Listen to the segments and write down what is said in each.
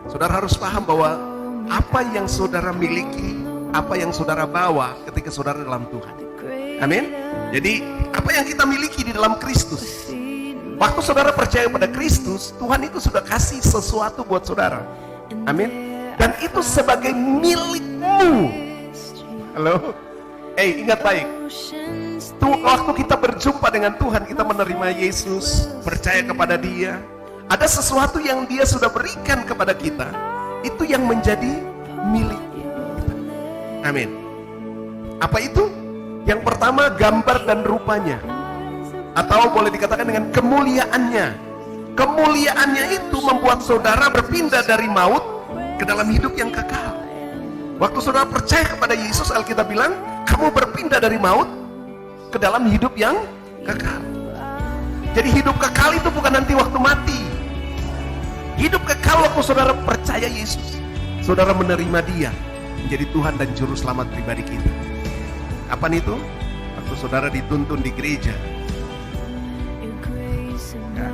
Saudara harus paham bahwa apa yang saudara miliki, apa yang saudara bawa ketika saudara dalam Tuhan. Amin. Jadi apa yang kita miliki di dalam Kristus, waktu saudara percaya pada Kristus, Tuhan itu sudah kasih sesuatu buat saudara. Amin. Dan itu sebagai milikmu. Halo. Ingat baik. Waktu kita berjumpa dengan Tuhan, kita menerima Yesus, percaya kepada Dia, ada sesuatu yang Dia sudah berikan kepada kita, itu yang menjadi milik kita. Amin. Apa itu? Yang pertama, gambar dan rupanya, atau boleh dikatakan dengan kemuliaannya. Kemuliaannya itu membuat saudara berpindah dari maut ke dalam hidup yang kekal. Waktu saudara percaya kepada Yesus, Alkitab bilang kamu berpindah dari maut ke dalam hidup yang kekal. Jadi hidup kekal itu bukan nanti waktu mati. Hidup kekal waktu saudara percaya Yesus, saudara menerima Dia menjadi Tuhan dan Juru Selamat pribadi kita. Kapan itu? Waktu saudara dituntun di gereja. Ya.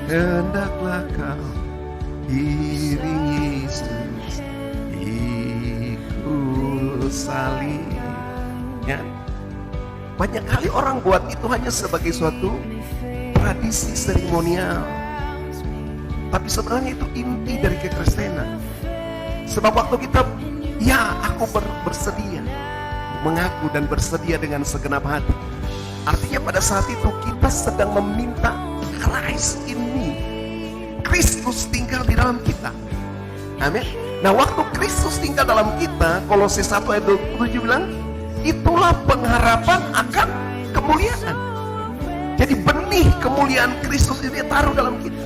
Hendaklah kau iringi Yesus, ikut salib. Ya. Banyak kali orang buat itu hanya sebagai suatu tradisi seremonial, tapi sebenarnya itu inti dari kekristenan. Sebab waktu kita, ya aku bersedia, mengaku dan bersedia dengan segenap hati, artinya pada saat itu kita sedang meminta Christ in me, Kristus tinggal di dalam kita. Amin. Nah, waktu Kristus tinggal dalam kita, Kolose 1 ayat 27 bilang, itulah pengharapan akan kemuliaan. Jadi benih kemuliaan Kristus itu taruh dalam kita.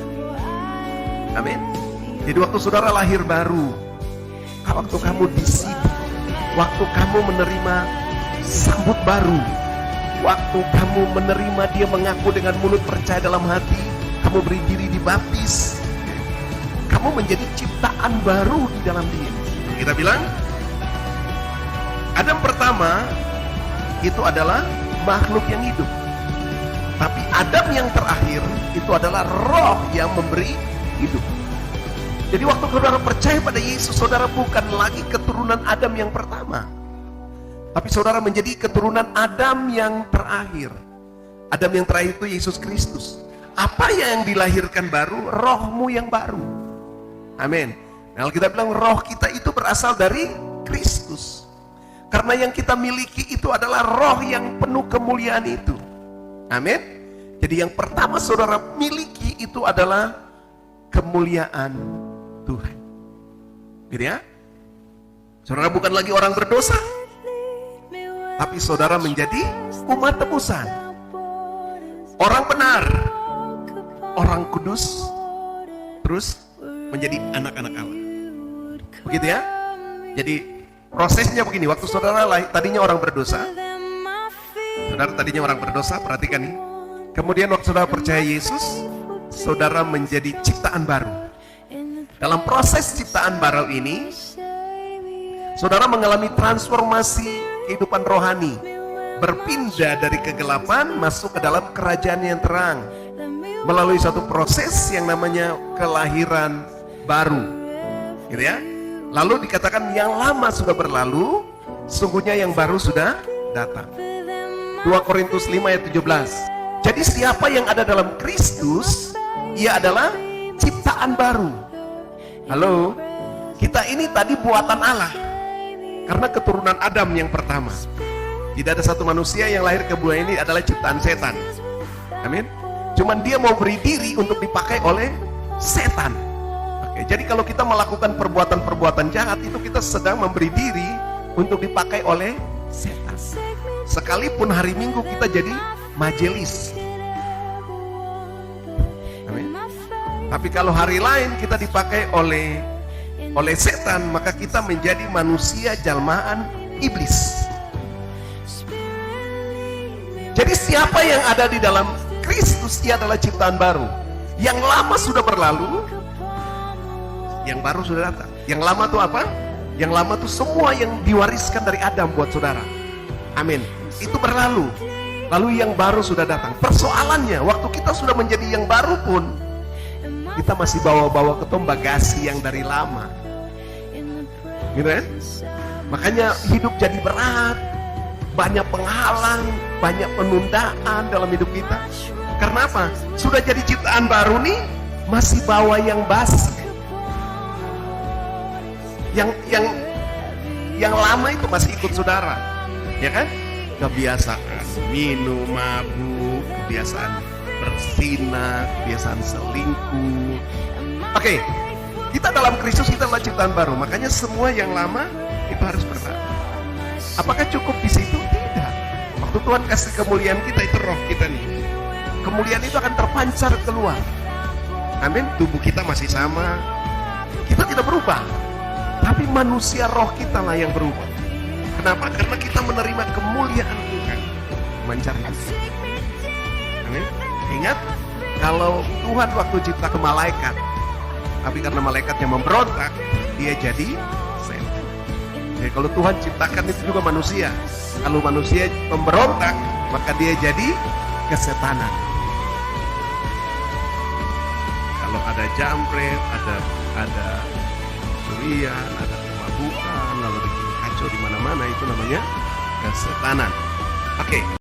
Amin. Jadi waktu saudara lahir baru, waktu kamu disidik, waktu kamu menerima sambut baru, waktu kamu menerima Dia, mengaku dengan mulut, percaya dalam hati, kamu beri diri dibaptis, kamu menjadi ciptaan baru di dalam Dia. Kita bilang Adam pertama itu adalah makhluk yang hidup, tapi Adam yang terakhir itu adalah roh yang memberi hidup. Jadi waktu saudara percaya pada Yesus, saudara bukan lagi keturunan Adam yang pertama, tapi saudara menjadi keturunan Adam yang terakhir. Adam yang terakhir itu Yesus Kristus. Apa yang dilahirkan baru? Rohmu yang baru. Amin. Nah, kita bilang roh kita itu berasal dari Kristus. Karena yang kita miliki itu adalah roh yang penuh kemuliaan itu. Amin. Jadi yang pertama saudara miliki itu adalah kemuliaan Tuhan. Gitu ya. Saudara bukan lagi orang berdosa, tapi saudara menjadi umat tebusan, orang benar, orang kudus, terus menjadi anak-anak Allah. Begitu ya. Jadi prosesnya begini, waktu saudara tadinya orang berdosa, perhatikan nih. Kemudian waktu saudara percaya Yesus, saudara menjadi ciptaan baru. Dalam proses ciptaan baru ini, saudara mengalami transformasi kehidupan rohani, berpindah dari kegelapan masuk ke dalam kerajaan yang terang, melalui satu proses yang namanya kelahiran baru, gitu ya. Lalu dikatakan yang lama sudah berlalu, sungguhnya yang baru sudah datang. 2 Korintus 5 ayat 17. Jadi siapa yang ada dalam Kristus, ia adalah ciptaan baru. Halo, kita ini tadi buatan Allah, karena keturunan Adam yang pertama. Tidak ada satu manusia yang lahir ke bumi ini adalah ciptaan setan. Amin. Cuman dia mau beri diri untuk dipakai oleh setan. Oke, jadi kalau kita melakukan perbuatan-perbuatan jahat, itu kita sedang memberi diri untuk dipakai oleh setan. Sekalipun hari Minggu kita jadi majelis. Amin. Tapi kalau hari lain kita dipakai oleh setan, maka kita menjadi manusia jalmaan iblis. Jadi siapa yang ada di dalam Kristus, ia adalah ciptaan baru. Yang lama sudah berlalu, yang baru sudah datang. Yang lama itu apa? Yang lama itu semua yang diwariskan dari Adam buat saudara. Amin. Itu berlalu. Lalu yang baru sudah datang. Persoalannya, waktu kita sudah menjadi yang baru pun, kita masih bawa-bawa ketong bagasi yang dari lama. Gitu kan? Makanya hidup jadi berat, banyak penghalang, banyak penundaan dalam hidup kita. Karena apa? Sudah jadi ciptaan baru nih, masih bawa yang basi. Yang lama itu masih ikut saudara, ya kan? Kebiasaan minum, mabuk, kebiasaan berzina, kebiasaan selingkuh. Oke, kita dalam Kristus kita adalah ciptaan baru. Makanya semua yang lama itu harus berlalu. Apakah cukup di situ? Tidak. Waktu Tuhan kasih kemuliaan kita, itu roh kita nih. Kemuliaan itu akan terpancar keluar. Amin. Tubuh kita masih sama, kita tidak berubah. Tapi manusia roh kita lah yang berubah. Kenapa? Karena kita menerima kemuliaan Tuhan. Mancar. Amin. Ingat, kalau Tuhan waktu cipta ke malaikat, tapi karena malaikatnya memberontak, dia jadi setan. Jadi kalau Tuhan ciptakan itu juga manusia. Kalau manusia memberontak, maka dia jadi kesetanan. Kalau ada jambret, ada curian, ada kemabukan, lalu bikin kacau di mana-mana, itu namanya kesetanan. Oke.